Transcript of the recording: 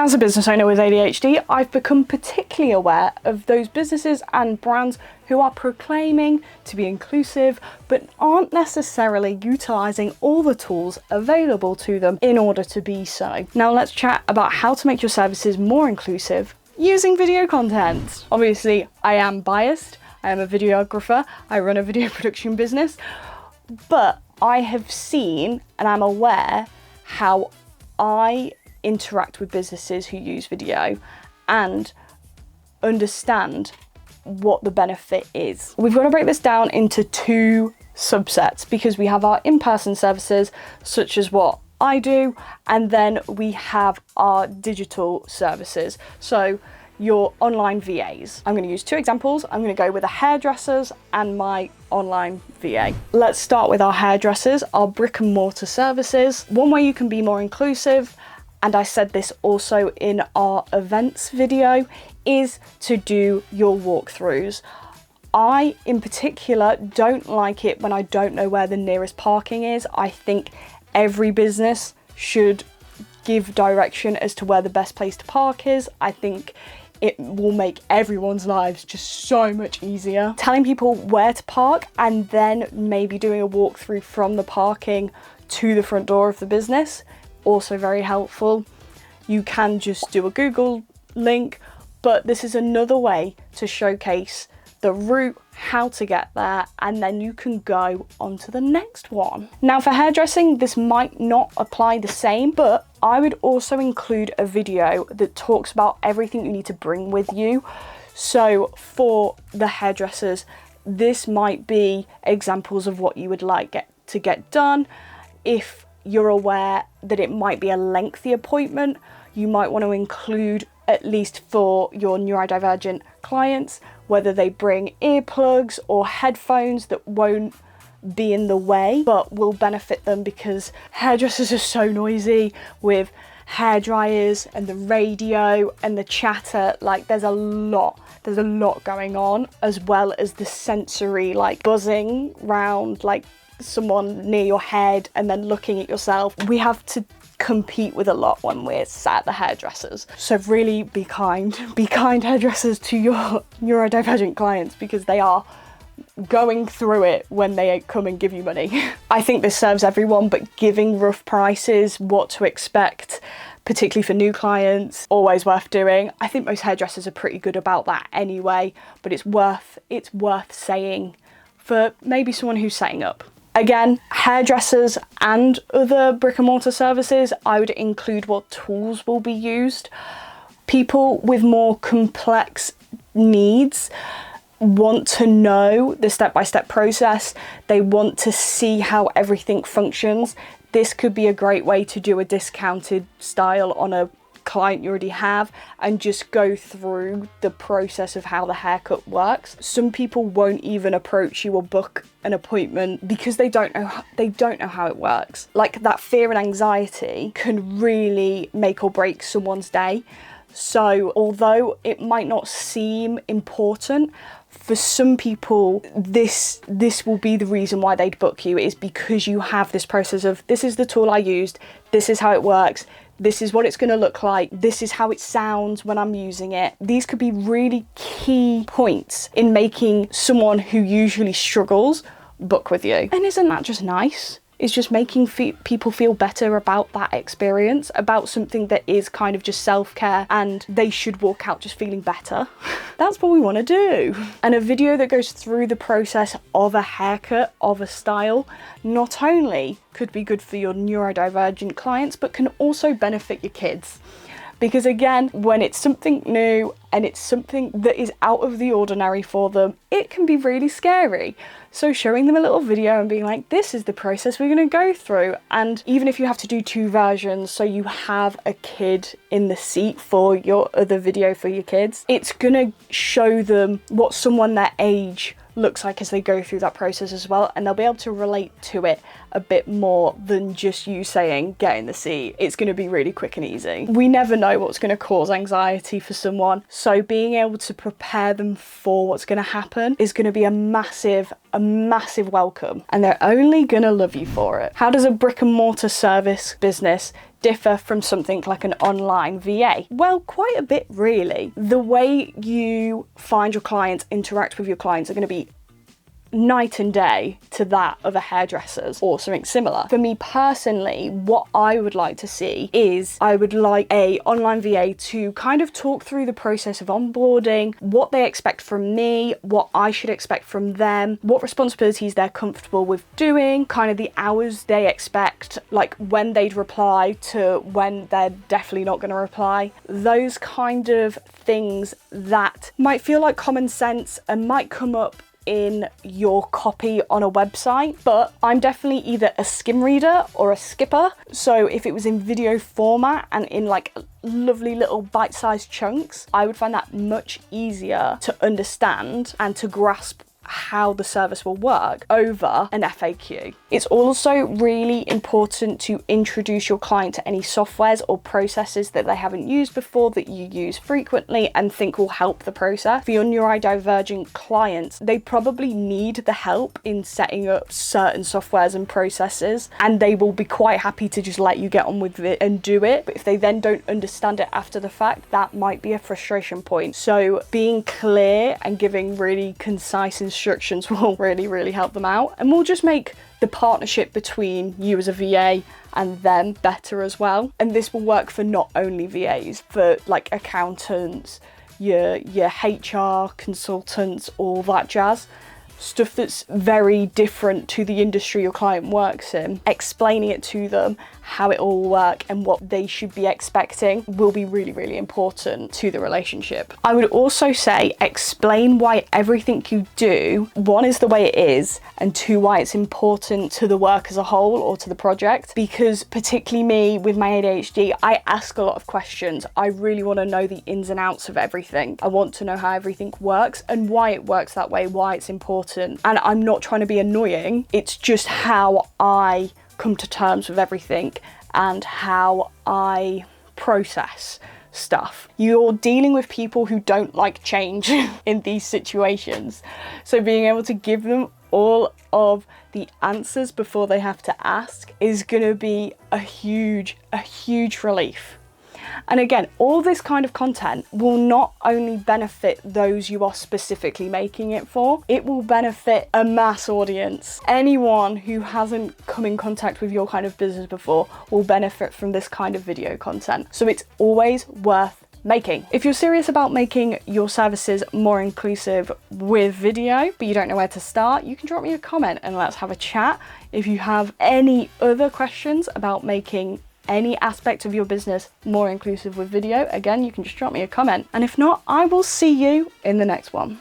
As a business owner with ADHD, I've become particularly aware of those businesses and brands who are proclaiming to be inclusive, but aren't necessarily utilising all the tools available to them in order to be so. Now let's chat about how to make your services more inclusive using video content. Obviously, I am biased. I am a videographer. I run a video production business, but I have seen and I'm aware how I interact with businesses who use video and understand what the benefit is. We've got to break this down into two subsets because we have our in-person services, such as what I do, and then we have our digital services. So your online VAs. I'm going to use two examples. I'm going to go with the hairdressers and my online VA. Let's start with our hairdressers, our brick and mortar services. One way you can be more inclusive, and I said this also in our events video, is to do your walkthroughs. I, in particular, don't like it when I don't know where the nearest parking is. I think every business should give direction as to where the best place to park is. I think it will make everyone's lives just so much easier. Telling people where to park and then maybe doing a walkthrough from the parking to the front door of the business, also very helpful. You can just do a Google link, but this is another way to showcase the route, how to get there, and then you can go on to the next one. Now for hairdressing, this might not apply the same, but I would also include a video that talks about everything you need to bring with you. So for the hairdressers, this might be examples of what you would like to get done. If you're aware that it might be a lengthy appointment, you might want to include, at least for your neurodivergent clients, whether they bring earplugs or headphones that won't be in the way but will benefit them, because hairdressers are so noisy with hair dryers and the radio and the chatter. Like there's a lot going on, as well as the sensory, like buzzing round like someone near your head and then looking at yourself. We have to compete with a lot when we're sat at the hairdressers. So really be kind hairdressers to your neurodivergent clients, because they are going through it when they come and give you money. I think this serves everyone, but giving rough prices, what to expect, particularly for new clients, always worth doing. I think most hairdressers are pretty good about that anyway, but it's worth saying for maybe someone who's setting up. Again, hairdressers and other brick and mortar services, I would include what tools will be used. People with more complex needs want to know the step-by-step process. They want to see how everything functions. This could be a great way to do a discounted style on a client you already have and just go through the process of how the haircut works. Some people won't even approach you or book an appointment because they don't know how it works. Like that fear and anxiety can really make or break someone's day. So although it might not seem important, for some people this will be the reason why they'd book you, is because you have this process of, this is the tool I used, this is how it works, this is what it's going to look like, this is how it sounds when I'm using it. These could be really key points in making someone who usually struggles book with you. And isn't that just nice? It's just making people feel better about that experience, about something that is kind of just self-care, and they should walk out just feeling better. That's what we want to do. And a video that goes through the process of a haircut, of a style, not only could be good for your neurodivergent clients, but can also benefit your kids. Because again, when it's something new and it's something that is out of the ordinary for them, it can be really scary. So showing them a little video and being like, this is the process we're going to go through. And even if you have to do two versions, so you have a kid in the seat for your other video for your kids, it's going to show them what someone their age looks like as they go through that process as well, and they'll be able to relate to it a bit more than just you saying get in the seat. It's going to be really quick and easy. We never know what's going to cause anxiety for someone, so being able to prepare them for what's going to happen is going to be a massive welcome, and they're only going to love you for it. How does a brick and mortar service business differ from something like an online VA? Well, quite a bit really. The way you find your clients, interact with your clients are going to be night and day to that of a hairdresser's or something similar. For me personally, what I would like to see is I would like a online VA to kind of talk through the process of onboarding, what they expect from me, what I should expect from them, what responsibilities they're comfortable with doing, kind of the hours they expect, like when they'd reply to when they're definitely not going to reply. Those kind of things that might feel like common sense and might come up in your copy on a website, but I'm definitely either a skim reader or a skipper. So if it was in video format and in like lovely little bite-sized chunks, I would find that much easier to understand and to grasp how the service will work over an FAQ. It's also really important to introduce your client to any softwares or processes that they haven't used before that you use frequently and think will help the process. For your neurodivergent clients, they probably need the help in setting up certain softwares and processes, and they will be quite happy to just let you get on with it and do it. But if they then don't understand it after the fact, that might be a frustration point. So being clear and giving really concise instructions will really help them out, and will just make the partnership between you as a VA and them better as well. And this will work for not only VAs, for like accountants, your HR consultants, all that jazz. Stuff that's very different to the industry your client works in. Explaining it to them, how it all work and what they should be expecting will be really important to the relationship. I would also say explain why everything you do, one, is the way it is, and two, why it's important to the work as a whole or to the project. Because particularly me with my ADHD, I ask a lot of questions. I really want to know the ins and outs of everything. I want to know how everything works and why it works that way, why it's important. And I'm not trying to be annoying, it's just how I come to terms with everything and how I process stuff. You're dealing with people who don't like change in these situations, so being able to give them all of the answers before they have to ask is going to be a huge relief. And again, all this kind of content will not only benefit those you are specifically making it for, it will benefit a mass audience. Anyone who hasn't come in contact with your kind of business before will benefit from this kind of video content. So it's always worth making. If you're serious about making your services more inclusive with video, but you don't know where to start, you can drop me a comment and let's have a chat. If you have any other questions about making any aspect of your business more inclusive with video, again, you can just drop me a comment. And if not, I will see you in the next one.